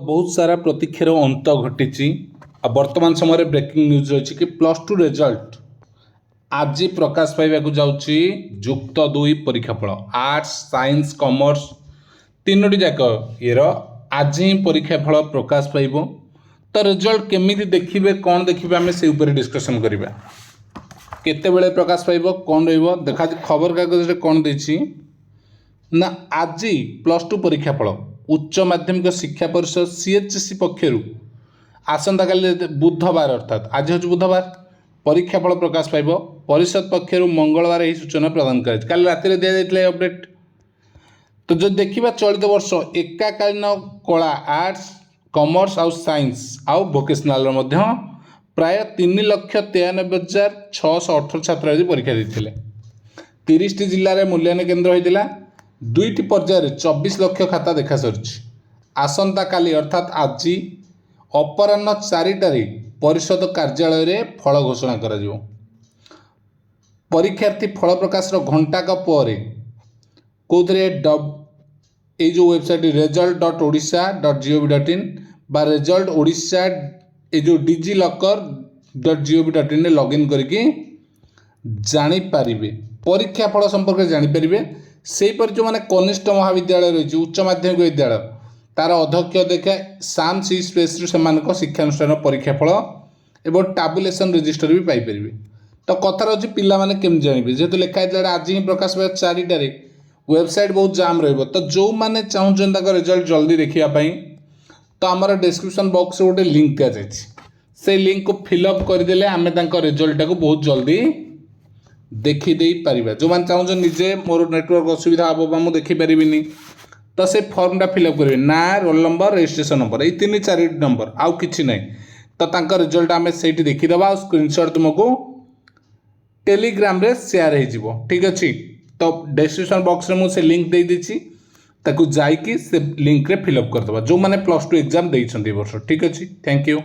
बहुत सारा प्रतीक्षार अंत घटी वर्तमान समय ब्रेकिंग न्यूज रही कि +2 रिजल्ट आज प्रकाश पाइबा जाऊँगी। जुक्त 2 परीक्षा फल आर्ट्स साइंस कॉमर्स तीनोटी जाक ये आज ही परीक्षा फल प्रकाश पाइब। तो रिजल्ट केमी देखिए कौन देखिए आम से डिस्कसन करवा केतेबेले प्रकाश पाइब कौन रखा खबर कागज कौन देछि ना आज +2 परीक्षा फल उच्च माध्यमिक शिक्षा परिषद CHSE पक्षर आसंता काली बुधवार अर्थात आज हूँ बुधवार परीक्षा फल प्रकाश पाइब। परिषद पक्षर मंगलवार यही सूचना प्रदान कर काली राति दि जाता अपडेट। तो जो देखा चलित वर्ष एकाकालीन कला आर्ट्स कॉमर्स आउ साइंस आउ भोकेशनाल प्राय 3,93,618 छात्र परीक्षा देते। 30 जिले में मूल्यांकन केन्द्र होता 2टी पर्यायर 24 लाख खाता देखा सरी। आसंता काली अर्थात आज अपराह्न 4टारे परिषद कार्यालय रे फल घोषणा करा जिवो। परीक्षार्थी फल प्रकाश घंटाक पर कौथे ये जो वेबसाइट result.odisha.gov.in बा result odisha ये जो digiloccer.gov.in में लॉगिन करके जानीपर परीक्षा फल संपर्क जानीपर। सेपर जो मैंने कनिष्ठ महाविद्यालय रही उच्च माध्यमिक विद्यालय तार अध्यक्ष देखा साम सी स्पेस शिक्षानुष्ठान परीक्षा फल एवं टाबुलेसन रजिस्टर भी पाइपर। तो कथार अच्छी पिला माने केम जानवे जेहेतु लिखाई आज ही प्रकाश पाइब 4टारे वेबसाइट बहुत जाम रही। तो जो मैंने चाहूँ रिजल्ट जल्दी देखापी तो आमर डिस्क्रिप्शन बॉक्स गोटे लिंक दिया से लिंक को फिलअप करदे आम रिजल्ट को बहुत जल्दी देखीदे पारिबा। जो मैंने चाहूँ निजे मोर नेटवर्क असुविधा हम मुझे देखीपारि तो से फर्मटा फिलअप करेंगे ना रोल नंबर रजिस्ट्रेशन नंबर ये 3-4 नंबर आउ कि ना। तो रिजल्ट आम से देखीदे आ स्क्रीनशॉट तुमको टेलीग्राम रे शेयर हो। ठीक अच्छे तो डिस्क्रिप्शन बॉक्स में मुझे लिंक दे देछि ताकू जाइकी से लिंक रे फिलअप करदबा जो मैंने +2 एग्जाम देइछन्ती वर्ष। ठीक अच्छे थैंक यू।